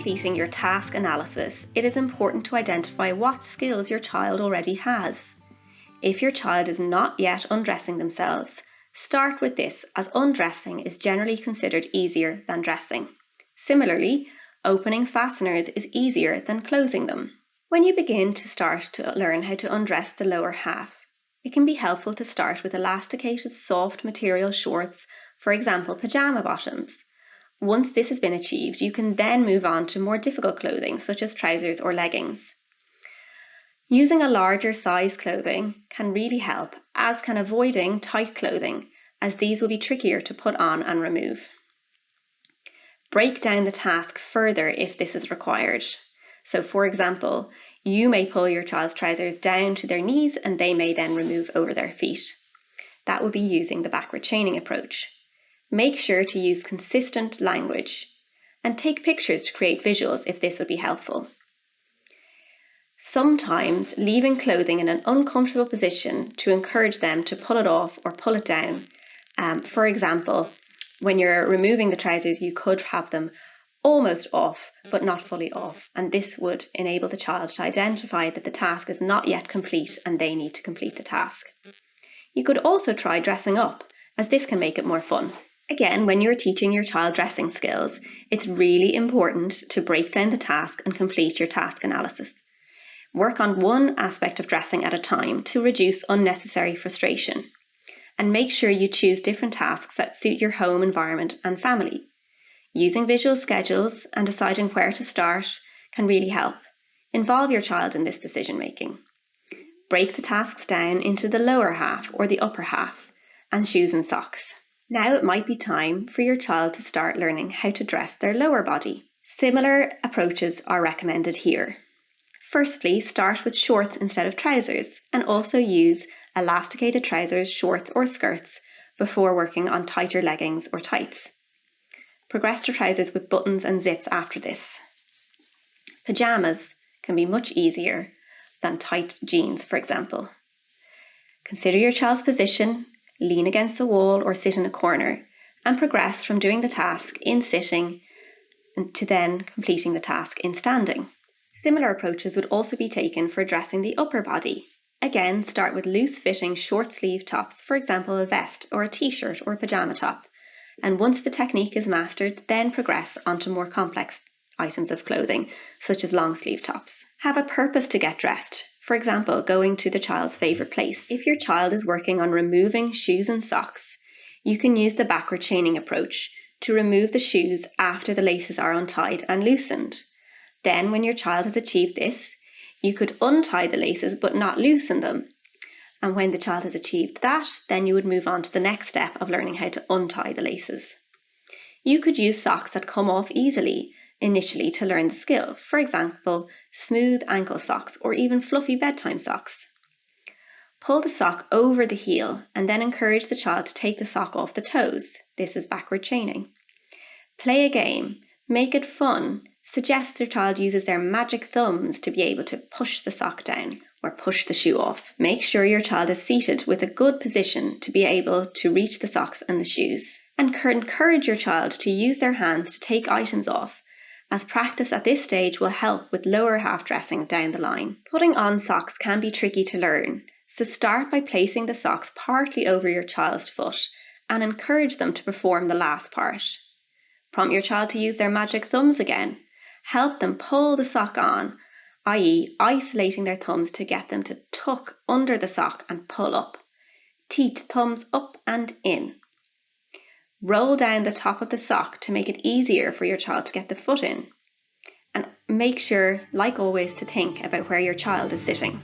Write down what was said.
completing your task analysis, it is important to identify what skills your child already has. If your child is not yet undressing themselves, start with this, as undressing is generally considered easier than dressing. Similarly, opening fasteners is easier than closing them. When you begin to learn how to undress the lower half, it can be helpful to start with elasticated soft material shorts, for example pajama bottoms. Once this has been achieved, you can then move on to more difficult clothing such as trousers or leggings. Using a larger size clothing can really help, as can avoiding tight clothing, as these will be trickier to put on and remove. Break down the task further if this is required. So for example, you may pull your child's trousers down to their knees and they may then remove over their feet. That would be using the backward chaining approach. Make sure to use consistent language and take pictures to create visuals if this would be helpful. Sometimes leaving clothing in an uncomfortable position to encourage them to pull it off or pull it down. For example, when you're removing the trousers, you could have them almost off but not fully off, and this would enable the child to identify that the task is not yet complete and they need to complete the task. You could also try dressing up, as this can make it more fun. Again, when you're teaching your child dressing skills, it's really important to break down the task and complete your task analysis. Work on one aspect of dressing at a time to reduce unnecessary frustration, and make sure you choose different tasks that suit your home environment and family. Using visual schedules and deciding where to start can really help. Involve your child in this decision making. Break the tasks down into the lower half or the upper half, and shoes and socks. Now it might be time for your child to start learning how to dress their lower body. Similar approaches are recommended here. Firstly, start with shorts instead of trousers, and also use elasticated trousers, shorts or skirts before working on tighter leggings or tights. Progress to trousers with buttons and zips after this. Pajamas can be much easier than tight jeans, for example. Consider your child's position, lean against the wall or sit in a corner, and progress from doing the task in sitting to then completing the task in standing. Similar approaches would also be taken for dressing the upper body. Again, start with loose-fitting short-sleeve tops, for example a vest or a t-shirt or a pajama top. And once the technique is mastered, then progress onto more complex items of clothing, such as long-sleeve tops. Have a purpose to get dressed. For example, going to the child's favourite place. If your child is working on removing shoes and socks, you can use the backward chaining approach to remove the shoes after the laces are untied and loosened. Then, when your child has achieved this, you could untie the laces but not loosen them. And when the child has achieved that, then you would move on to the next step of learning how to untie the laces. You could use socks that come off easily initially to learn the skill. For example, smooth ankle socks or even fluffy bedtime socks. Pull the sock over the heel and then encourage the child to take the sock off the toes. This is backward chaining. Play a game. Make it fun. Suggest your child uses their magic thumbs to be able to push the sock down or push the shoe off. Make sure your child is seated with a good position to be able to reach the socks and the shoes. And encourage your child to use their hands to take items off, as practice at this stage will help with lower half dressing down the line. Putting on socks can be tricky to learn, so start by placing the socks partly over your child's foot and encourage them to perform the last part. Prompt your child to use their magic thumbs again. Help them pull the sock on, i.e. isolating their thumbs to get them to tuck under the sock and pull up. Teach thumbs up and in. Roll down the top of the sock to make it easier for your child to get the foot in. And make sure, like always, to think about where your child is sitting.